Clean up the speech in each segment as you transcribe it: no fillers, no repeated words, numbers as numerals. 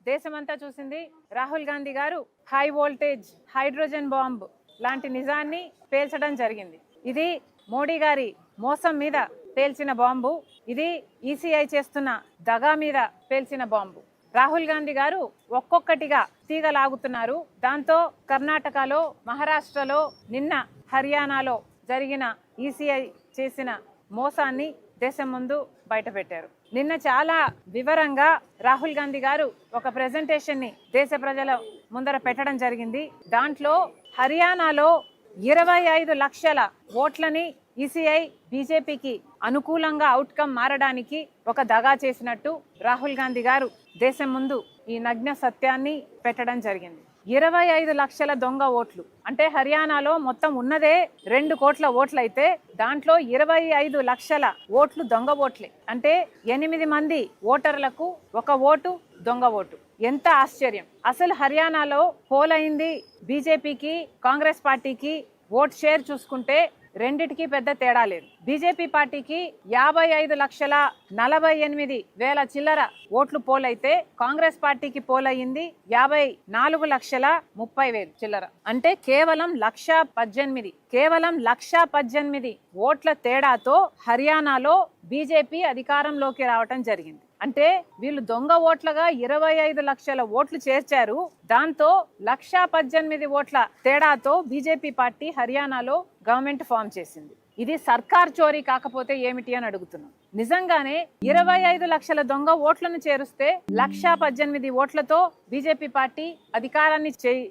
దేశమంతా చూసింది. రాహుల్ గాంధీ గారు హై వోల్టేజ్ హైడ్రోజన్ బాంబ్ లాంటి నిజాన్ని పేల్చడం జరిగింది. ఇది మోడీ గారి మోసం మీద పేల్చిన బాంబు. ఇది ఈసీఐ చేస్తున్న దగా మీద పేల్చిన బాంబు. రాహుల్ గాంధీ గారు ఒక్కొక్కటిగా తీగలాగుతున్నారు. దాంతో కర్ణాటకలో, మహారాష్ట్రలో, నిన్న హర్యానాలో జరిగిన ఈసీఐ చేసిన మోసాన్ని దేశం ముందు బయటపెట్టారు. నిన్న చాలా వివరంగా రాహుల్ గాంధీ గారు ఒక ప్రెజెంటేషన్ ని దేశ ప్రజల ముందర పెట్టడం జరిగింది. దాంట్లో హర్యానాలో 25 లక్షల ఓట్లని ఈసీఐ బీజేపీకి అనుకూలంగా అవుట్కమ్ మారడానికి ఒక దగా చేసినట్టు రాహుల్ గాంధీ గారు దేశం ముందు ఈ నగ్న సత్యాన్ని పెట్టడం జరిగింది. 25 లక్షల దొంగ ఓట్లు అంటే హర్యానాలో మొత్తం ఉన్నదే 2 కోట్ల ఓట్లయితే దాంట్లో 25 లక్షల ఓట్లు దొంగ ఓట్లే. అంటే 8 మంది ఓటర్లకు ఒక ఓటు దొంగ ఓటు. ఎంత ఆశ్చర్యం! అసలు హర్యానాలో పోల్ అయింది బీజేపీకి, కాంగ్రెస్ పార్టీకి ఓట్ షేర్ చూసుకుంటే రెండిటికి పెద్ద తేడా లేదు. బీజేపీ పార్టీకి 55,48,000 చిల్లర ఓట్లు పోలైతే కాంగ్రెస్ పార్టీకి పోలయ్యింది 54,30,000 చిల్లర. అంటే కేవలం 1,18,000 ఓట్ల తేడాతో హర్యానాలో బీజేపీ అధికారంలోకి రావటం జరిగింది. అంటే వీళ్ళు దొంగ ఓట్లుగా 25 లక్షల ఓట్లు చేర్చారు. దాంతో 1,18,000 ఓట్ల తేడాతో బీజేపీ పార్టీ హర్యానాలో గవర్నమెంట్ ఫామ్ చేసింది. ఇది సర్కార్ చోరీ కాకపోతే ఏమిటి అని అడుగుతున్నాం. నిజంగానే 25 లక్షల దొంగ ఓట్లను చేరుస్తే 1,18,000 ఓట్లతో బీజేపీ పార్టీ అధికారాన్ని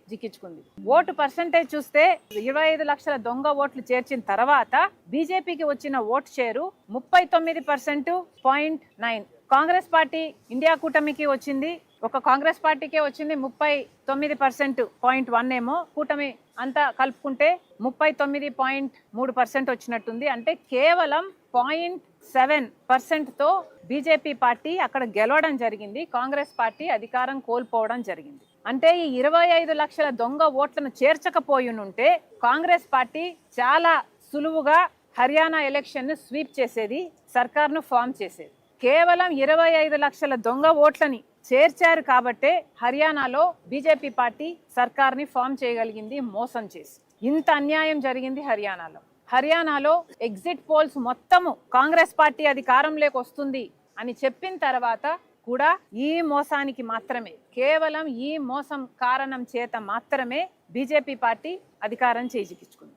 జిక్కించుకుంది. ఓటు పర్సంటేజ్ చూస్తే 25 లక్షల దొంగ ఓట్లు చేర్చిన తర్వాత బీజేపీకి వచ్చిన vote share 39%.9. Congress party India కూటమికి వచ్చింది, ఒక కాంగ్రెస్ పార్టీకే వచ్చింది 39%.1 ఏమో. కూటమి అంతా కలుపుకుంటే 39.3% వచ్చినట్టుంది. అంటే కేవలం 0.7%తో బీజేపీ పార్టీ అక్కడ గెలవడం జరిగింది. కాంగ్రెస్ పార్టీ అధికారం కోల్పోవడం జరిగింది. అంటే ఈ 25 లక్షల దొంగ ఓట్లను చేర్చకపోయినుంటే కాంగ్రెస్ పార్టీ చాలా సులువుగా హర్యానా ఎలక్షన్ ను స్వీప్ చేసేది, సర్కార్ను ఫామ్ చేసేది. కేవలం 25 లక్షల దొంగ ఓట్లని చేర్చారు కాబట్టే హర్యానాలో బీజేపీ పార్టీ సర్కార్ని ఫామ్ చేయగలిగింది మోసం చేసి. ఇంత అన్యాయం జరిగింది హర్యానాలో ఎగ్జిట్ పోల్స్ మొత్తము కాంగ్రెస్ పార్టీ అధికారంలోకి వస్తుంది అని చెప్పిన తర్వాత కూడా ఈ మోసానికి మాత్రమే, కేవలం ఈ మోసం కారణం చేత మాత్రమే బీజేపీ పార్టీ అధికారం చేజిక్కించుకుంది.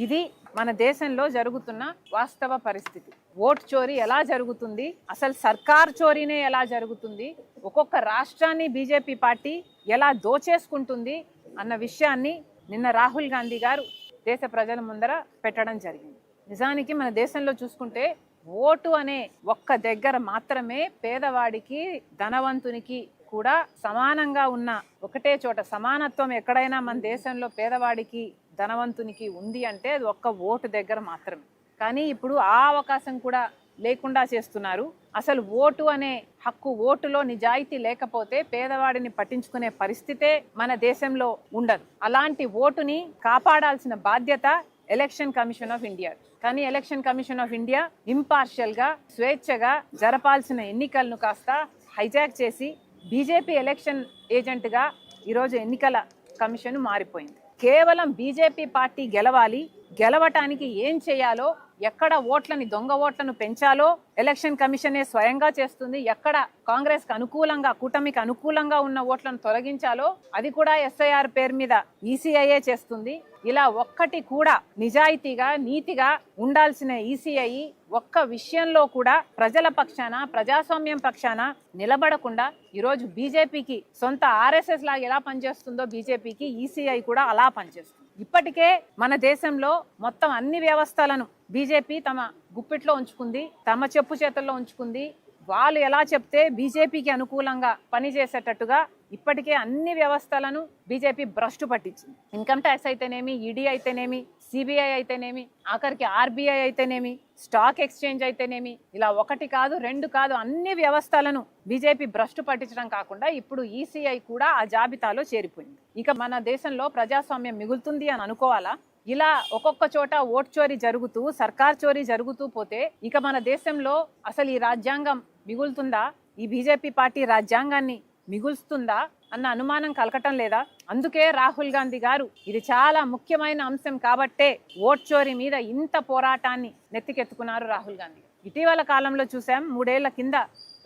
ఇది మన దేశంలో జరుగుతున్న వాస్తవ పరిస్థితి. ఓట్ చోరీ ఎలా జరుగుతుంది, అసలు సర్కార్ చోరీనే ఎలా జరుగుతుంది, ఒక్కొక్క రాష్ట్రాన్ని బీజేపీ పార్టీ ఎలా దోచేసుకుంటుంది అన్న విషయాన్ని నిన్న రాహుల్ గాంధీ గారు దేశ ప్రజల ముందర పెట్టడం జరిగింది. నిజానికి మన దేశంలో చూసుకుంటే ఓటు అనే ఒక్క దగ్గర మాత్రమే పేదవాడికి, ధనవంతునికి కూడా సమానంగా ఉన్న ఒకటే చోట సమానత్వం ఎక్కడైనా మన దేశంలో పేదవాడికి, ధనవంతునికి ఉంది అంటే అది ఒక్క ఓటు దగ్గర మాత్రమే. కానీ ఇప్పుడు ఆ అవకాశం కూడా లేకుండా చేస్తున్నారు. అసలు ఓటు అనే హక్కు, ఓటులో నిజాయితీ లేకపోతే పేదవాడిని పట్టించుకునే పరిస్థితే మన దేశంలో ఉండదు. అలాంటి ఓటుని కాపాడాల్సిన బాధ్యత ఎలక్షన్ కమిషన్ ఆఫ్ ఇండియా. కానీ election commission of India impartial గా, స్వేచ్ఛగా జరపాల్సిన ఎన్నికలను కాస్త హైజాక్ చేసి బీజేపీ ఎలక్షన్ ఏజెంట్ గా ఈరోజు ఎన్నికల కమిషన్ మారిపోయింది. కేవలం బీజేపీ పార్టీ గెలవాలి, గెలవటానికి ఏం చేయాలో, ఎక్కడ ఓట్లని, దొంగ ఓట్లను పెంచాలో ఎలక్షన్ కమిషనే స్వయంగా చేస్తుంది. ఎక్కడ కాంగ్రెస్ కు అనుకూలంగా, కూటమికి అనుకూలంగా ఉన్న ఓట్లను తొలగించాలో అది కూడా ఎస్ఐఆర్ పేరు మీద ఈసీఐఏ చేస్తుంది. ఇలా ఒక్కటి కూడా నిజాయితీగా, నీతిగా ఉండాల్సిన ఈసీఐ ఒక్క విషయంలో కూడా ప్రజల పక్షాన, ప్రజాస్వామ్యం పక్షాన నిలబడకుండా ఈరోజు బీజేపీకి సొంత ఆర్ఎస్ఎస్ లాగా ఎలా పనిచేస్తుందో బీజేపీకి ఈసీఐ కూడా అలా పనిచేస్తుంది. ఇప్పటికే మన దేశంలో మొత్తం అన్ని వ్యవస్థలను బీజేపీ తమ గుప్పిట్లో ఉంచుకుంది, తమ చెప్పు చేతుల్లో ఉంచుకుంది. వాళ్ళు ఎలా చెప్తే బీజేపీకి అనుకూలంగా పనిచేసేటట్టుగా ఇప్పటికే అన్ని వ్యవస్థలను బీజేపీ భ్రష్టు పట్టించింది. ఇన్కమ్ ట్యాక్స్ అయితేనేమి, ఈడీ అయితేనేమి, సిబిఐ అయితేనేమి, ఆఖరికి ఆర్బీఐ అయితేనేమి, స్టాక్ ఎక్స్చేంజ్ అయితేనేమి, ఇలా ఒకటి కాదు, రెండు కాదు, అన్ని వ్యవస్థలను బీజేపీ భ్రష్టు పట్టించడం కాకుండా ఇప్పుడు ఈసీఐ కూడా ఆ జాబితాలో చేరిపోయింది. ఇక మన దేశంలో ప్రజాస్వామ్యం మిగులుతుంది అని అనుకోవాలా? ఇలా ఒక్కొక్క చోట ఓట్ చోరీ జరుగుతూ, సర్కార్ చోరీ జరుగుతూ పోతే ఇక మన దేశంలో అసలు ఈ రాజ్యాంగం మిగులుతుందా? ఈ బీజేపీ పార్టీ రాజ్యాంగాన్ని మిగులుస్తుందా అన్న అనుమానం కలగటం లేదా? అందుకే రాహుల్ గాంధీ గారు ఇది చాలా ముఖ్యమైన అంశం కాబట్టే ఓట్ చోరీ మీద ఇంత పోరాటాన్ని నెత్తికెత్తుకున్నారు రాహుల్ గాంధీ. ఇటీవల కాలంలో చూసాం, 3 ఏళ్ల కింద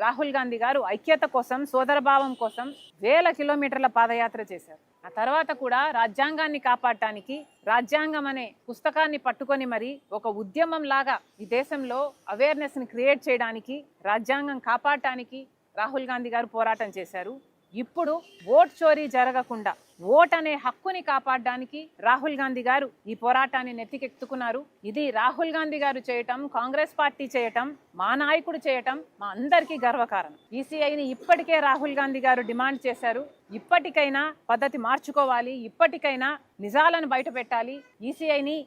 రాహుల్ గాంధీ గారు ఐక్యత కోసం, సోదరభావం కోసం వేల కిలోమీటర్ల పాదయాత్ర చేశారు. ఆ తర్వాత కూడా రాజ్యాంగాన్ని కాపాడటానికి, రాజ్యాంగం అనే పుస్తకాన్ని పట్టుకొని మరి ఒక ఉద్యమం లాగా ఈ దేశంలో అవేర్నెస్ ని క్రియేట్ చేయడానికి, రాజ్యాంగం కాపాడటానికి రాహుల్ గాంధీ గారు పోరాటం చేశారు. ఇప్పుడు ఓట్ చోరీ జరగకుండా ఓట్ అనే హక్కుని కాపాడడానికి రాహుల్ గాంధీ గారు ఈ పోరాటాన్ని నెత్తికెత్తుకున్నారు. ఇది రాహుల్ గాంధీ గారు చేయటం, కాంగ్రెస్ పార్టీ చేయటం, మా నాయకుడు చేయటం మా అందరికీ గర్వకారణం. ఈసీఐని ఇప్పటికే రాహుల్ గాంధీ గారు డిమాండ్ చేశారు. ఇప్పటికైనా పద్ధతి మార్చుకోవాలి, ఇప్పటికైనా నిజాలను బయట పెట్టాలి. ఈసీఐని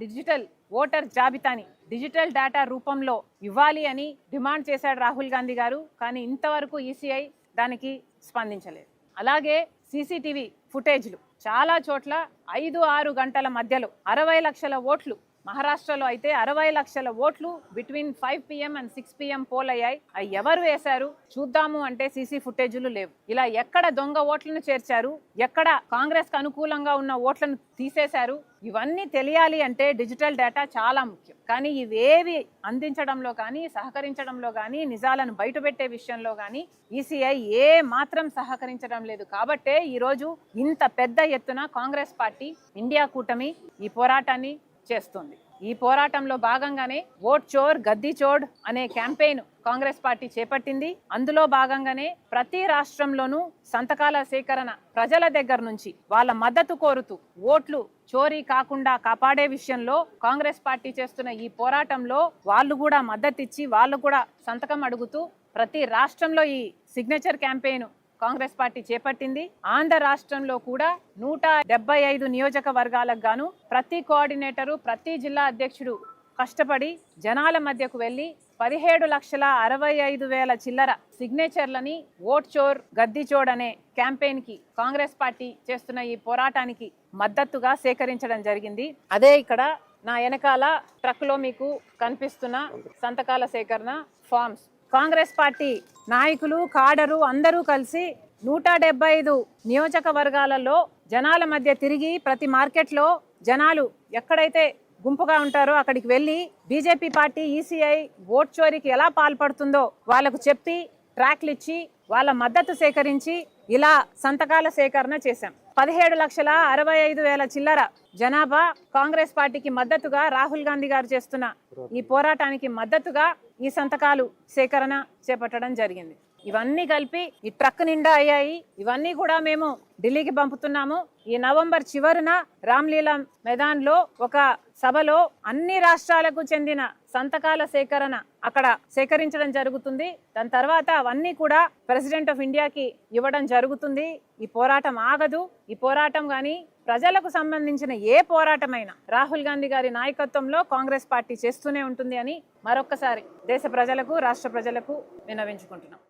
డిజిటల్ ఓటర్ జాబితాని డిజిటల్ డేటా రూపంలో ఇవ్వాలి అని డిమాండ్ చేశాడు రాహుల్ గాంధీ గారు. కానీ ఇంతవరకు ఈసీఐ దానికి స్పందించలేదు. అలాగే సీసీటీవీ ఫుటేజ్లు చాలా చోట్ల 5-6 గంటల మధ్యలో 60 లక్షల ఓట్లు, మహారాష్ట్రలో అయితే 60 లక్షల ఓట్లు between 5 PM and 6 PM poll అయ్యాయి. అవి ఎవరు వేశారు చూద్దాము అంటే సీసీ ఫుటేజ్లు లేవు. ఇలా ఎక్కడ దొంగ ఓట్లను చేర్చారు, ఎక్కడ కాంగ్రెస్ కు అనుకూలంగా ఉన్న ఓట్లను తీసేశారు, ఇవన్నీ తెలియాలి అంటే డిజిటల్ డేటా చాలా ముఖ్యం. కానీ ఇవేవి అందించడంలో కానీ, సహకరించడంలో కానీ, నిజాలను బయటపెట్టే విషయంలో కానీ ఈసీఐ ఏ మాత్రం సహకరించడం లేదు. కాబట్టే ఈరోజు ఇంత పెద్ద ఎత్తున కాంగ్రెస్ పార్టీ, ఇండియా కూటమి ఈ పోరాటాన్ని చేస్తుంది. ఈ పోరాటంలో భాగంగానే ఓట్ చోర్ గద్దీ చోడ్ అనే క్యాంపెయిన్ కాంగ్రెస్ పార్టీ చేపట్టింది. అందులో భాగంగానే ప్రతి రాష్ట్రంలోనూ సంతకాల సేకరణ ప్రజల దగ్గర నుంచి వాళ్ళ మద్దతు కోరుతూ ఓట్లు చోరీ కాకుండా కాపాడే విషయంలో కాంగ్రెస్ పార్టీ చేస్తున్న ఈ పోరాటంలో వాళ్ళు కూడా మద్దతు ఇచ్చి, వాళ్ళు కూడా సంతకం అడుగుతూ ప్రతి రాష్ట్రంలో ఈ సిగ్నేచర్ క్యాంపెయిన్ కాంగ్రెస్ పార్టీ చేపట్టింది. ఆంధ్ర రాష్ట్రంలో కూడా 175 నియోజకవర్గాలకు గాను ప్రతి కోఆర్డినేటరు, ప్రతి జిల్లా అధ్యక్షుడు కష్టపడి జనాల మధ్యకు వెళ్లి 17,65,000 చిల్లర సిగ్నేచర్లని ఓట్ చోర్ గద్దీ చోడ్ అనే క్యాంపెయిన్ కి కాంగ్రెస్ పార్టీ చేస్తున్న ఈ పోరాటానికి మద్దతుగా సేకరించడం జరిగింది. అదే ఇక్కడ నా వెనకాల ట్రక్ లో మీకు కనిపిస్తున్న సంతకాల సేకరణ ఫామ్స్. కాంగ్రెస్ పార్టీ నాయకులు, కాడరు అందరూ కలిసి 175 నియోజకవర్గాలలో జనాల మధ్య తిరిగి ప్రతి మార్కెట్లో జనాలు ఎక్కడైతే గుంపుగా ఉంటారో అక్కడికి వెళ్ళి బీజేపీ పార్టీ ఈసీఐ ఓట్ చోరీకి ఎలా పాల్పడుతుందో వాళ్ళకు చెప్పి ట్రాక్లు ఇచ్చి వాళ్ళ మద్దతు సేకరించి ఇలా సంతకాల సేకరణ చేశాం. 17,65,000 చిల్లర జనాభా కాంగ్రెస్ పార్టీకి మద్దతుగా రాహుల్ గాంధీ గారు చేస్తున్న ఈ పోరాటానికి మద్దతుగా ఈ సంతకాలు సేకరణ చేపట్టడం జరిగింది. ఇవన్నీ కలిపి ఈ ట్రక్ నిండా అయ్యాయి. ఇవన్నీ కూడా మేము ఢిల్లీకి పంపుతున్నాము. ఈ నవంబర్ చివరిన రామ్లీలా మైదాన్లో ఒక సభలో అన్ని రాష్ట్రాలకు చెందిన సంతకాల సేకరణ అక్కడ సేకరించడం జరుగుతుంది. దాని తర్వాత అవన్నీ కూడా ప్రెసిడెంట్ ఆఫ్ ఇండియాకి ఇవ్వడం జరుగుతుంది. ఈ పోరాటం ఆగదు. ఈ పోరాటం కానీ ప్రజలకు సంబంధించిన ఏ పోరాటమైనా రాహుల్ గాంధీ గారి నాయకత్వంలో కాంగ్రెస్ పార్టీ చేస్తూనే ఉంటుంది అని మరొక్కసారి దేశ ప్రజలకు, రాష్ట్ర ప్రజలకు విన్నవించుకుంటున్నాం.